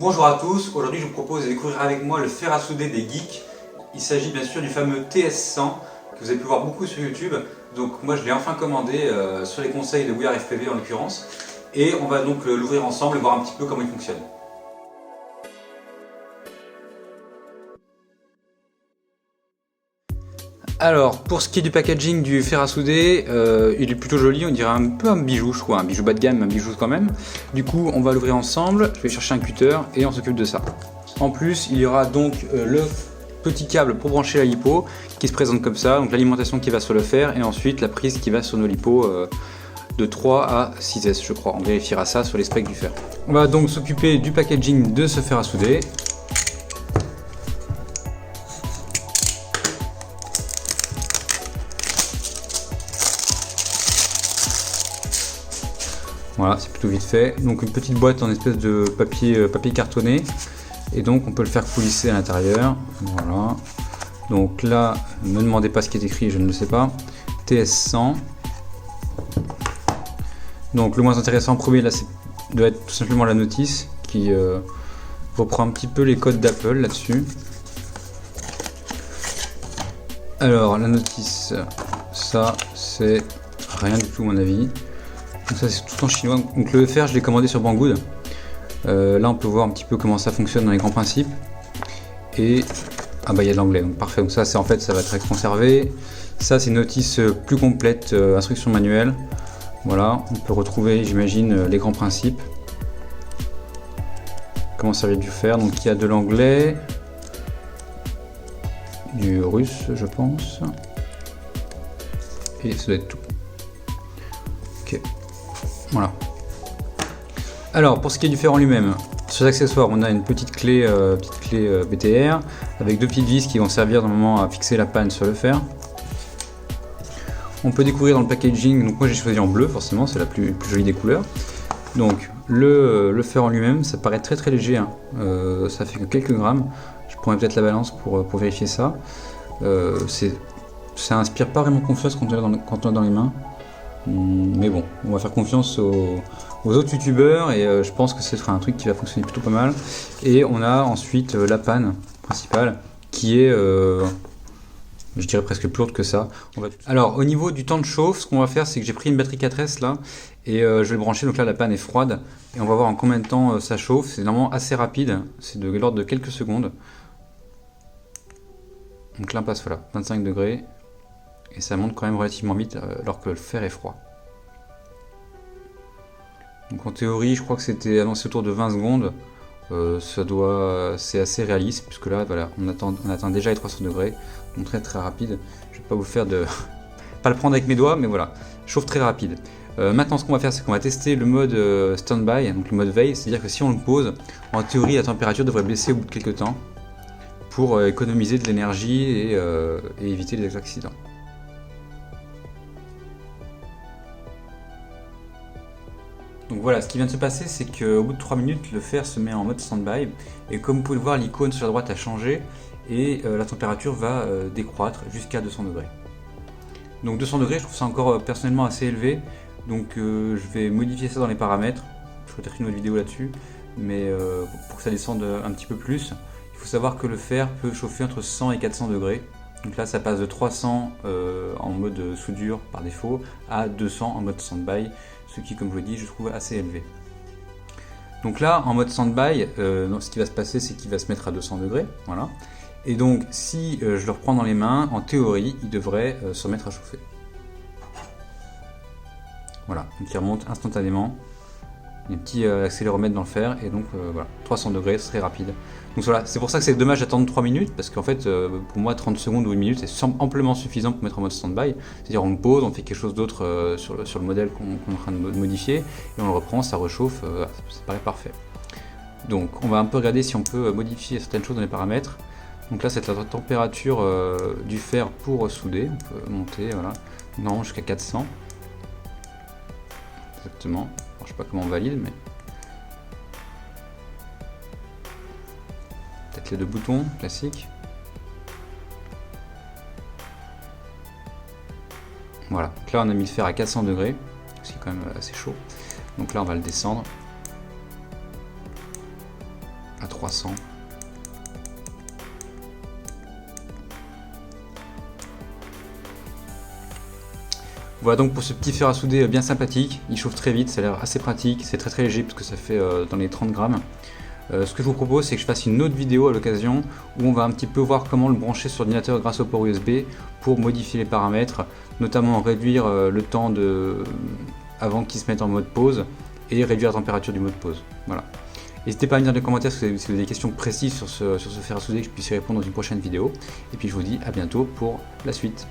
Bonjour à tous, aujourd'hui je vous propose de découvrir avec moi le fer à souder des geeks. Il s'agit bien sûr du fameux TS100 que vous avez pu voir beaucoup sur YouTube. Donc moi je l'ai enfin commandé sur les conseils de WeAreFPV en l'occurrence. Et on va donc l'ouvrir ensemble et voir un petit peu comment il fonctionne. Alors, pour ce qui est du packaging du fer à souder, il est plutôt joli, on dirait un peu un bijou, je crois, un bijou bas de gamme, un bijou quand même. Du coup, on va l'ouvrir ensemble, je vais chercher un cutter et on s'occupe de ça. En plus, il y aura donc le petit câble pour brancher la lipo qui se présente comme ça, donc l'alimentation qui va sur le fer et ensuite la prise qui va sur nos lipos de 3 à 6S, je crois. On vérifiera ça sur les specs du fer. On va donc s'occuper du packaging de ce fer à souder. Voilà, c'est plutôt vite fait. Donc une petite boîte en espèce de papier cartonné. Et donc on peut le faire coulisser à l'intérieur. Voilà. Donc là, ne me demandez pas ce qui est écrit, je ne le sais pas. TS100. Donc le moins intéressant en premier, là, doit être tout simplement la notice qui reprend un petit peu les codes d'Apple là-dessus. Alors la notice, ça c'est rien du tout à mon avis. Donc ça c'est tout en chinois. Donc le fer je l'ai commandé sur Banggood. Là on peut voir un petit peu comment ça fonctionne dans les grands principes. Et ah bah il y a de l'anglais, donc parfait. Donc ça c'est en fait ça va être conservé. Ça c'est une notice plus complète, instruction manuelle. Voilà, on peut retrouver j'imagine les grands principes. Comment servir du fer. Donc il y a de l'anglais, du russe je pense. Et ça doit être tout. Ok. Voilà. Alors pour ce qui est du fer en lui-même, sur les accessoires on a une petite clé BTR avec deux petites vis qui vont servir normalement à fixer la panne sur le fer. On peut découvrir dans le packaging, donc moi j'ai choisi en bleu forcément, c'est la plus jolie des couleurs. Donc le fer en lui-même, ça paraît très léger, hein. Ça fait que quelques grammes. Je prendrai peut-être la balance pour vérifier ça. Ça inspire pas vraiment confiance quand on est dans les mains. Mais bon, on va faire confiance aux autres youtubeurs et je pense que ce sera un truc qui va fonctionner plutôt pas mal. Et on a ensuite la panne principale qui est, je dirais presque plus lourde que ça. Alors au niveau du temps de chauffe, ce qu'on va faire c'est que j'ai pris une batterie 4S là et je vais le brancher. Donc là la panne est froide et on va voir en combien de temps ça chauffe. C'est normalement assez rapide, c'est de l'ordre de quelques secondes. Donc là on passe voilà, 25 degrés. Et ça monte quand même relativement vite alors que le fer est froid. Donc en théorie, je crois que c'était annoncé autour de 20 secondes. C'est assez réaliste puisque là, voilà, on atteint déjà les 300 degrés. Donc très rapide. Je vais pas vous faire de... pas le prendre avec mes doigts, mais voilà. Chauffe très rapide. Maintenant, ce qu'on va faire, c'est qu'on va tester le mode standby, donc le mode veille. C'est-à-dire que si on le pose, en théorie, la température devrait baisser au bout de quelques temps pour économiser de l'énergie et éviter les accidents. Donc voilà, ce qui vient de se passer, c'est qu'au bout de 3 minutes, le fer se met en mode standby. Et comme vous pouvez le voir, l'icône sur la droite a changé et la température va décroître jusqu'à 200 degrés. Donc 200 degrés, je trouve ça encore personnellement assez élevé. Donc je vais modifier ça dans les paramètres. Je ferai peut-être une autre vidéo là-dessus. Mais pour que ça descende un petit peu plus, il faut savoir que le fer peut chauffer entre 100 et 400 degrés. Donc là, ça passe de 300 en mode soudure par défaut à 200 en mode standby. Ce qui, comme je vous l'ai dit, je trouve assez élevé. Donc là, en mode standby, ce qui va se passer, c'est qu'il va se mettre à 200 degrés. Voilà. Et donc, si je le reprends dans les mains, en théorie, il devrait se remettre à chauffer. Voilà, donc il remonte instantanément. Les petits accéléromètres dans le fer, et donc voilà, 300 degrés, c'est très rapide. Donc voilà, c'est pour ça que c'est dommage d'attendre 3 minutes, parce qu'en fait, pour moi, 30 secondes ou 1 minute, c'est amplement suffisant pour mettre en mode standby. C'est-à-dire, on le pose, on fait quelque chose d'autre sur le modèle qu'on est en train de modifier, et on le reprend, ça rechauffe, ça paraît parfait. Donc, on va un peu regarder si on peut modifier certaines choses dans les paramètres. Donc là, c'est la température du fer pour souder. On peut monter, voilà, non, jusqu'à 400. Exactement. Alors, je sais pas comment on valide, mais peut-être les deux boutons classiques. Voilà, donc là on a mis le fer à 400 degrés, c'est quand même assez chaud. Donc là on va le descendre. à 300. Voilà donc pour ce petit fer à souder bien sympathique, il chauffe très vite, ça a l'air assez pratique, c'est très léger parce que ça fait dans les 30 grammes. Ce que je vous propose, c'est que je fasse une autre vidéo à l'occasion où on va un petit peu voir comment le brancher sur l'ordinateur grâce au port USB pour modifier les paramètres, notamment réduire le temps avant qu'il se mette en mode pause et réduire la température du mode pause. Voilà. N'hésitez pas à me dire dans les commentaires si vous avez des questions précises sur ce fer à souder que je puisse y répondre dans une prochaine vidéo. Et puis je vous dis à bientôt pour la suite.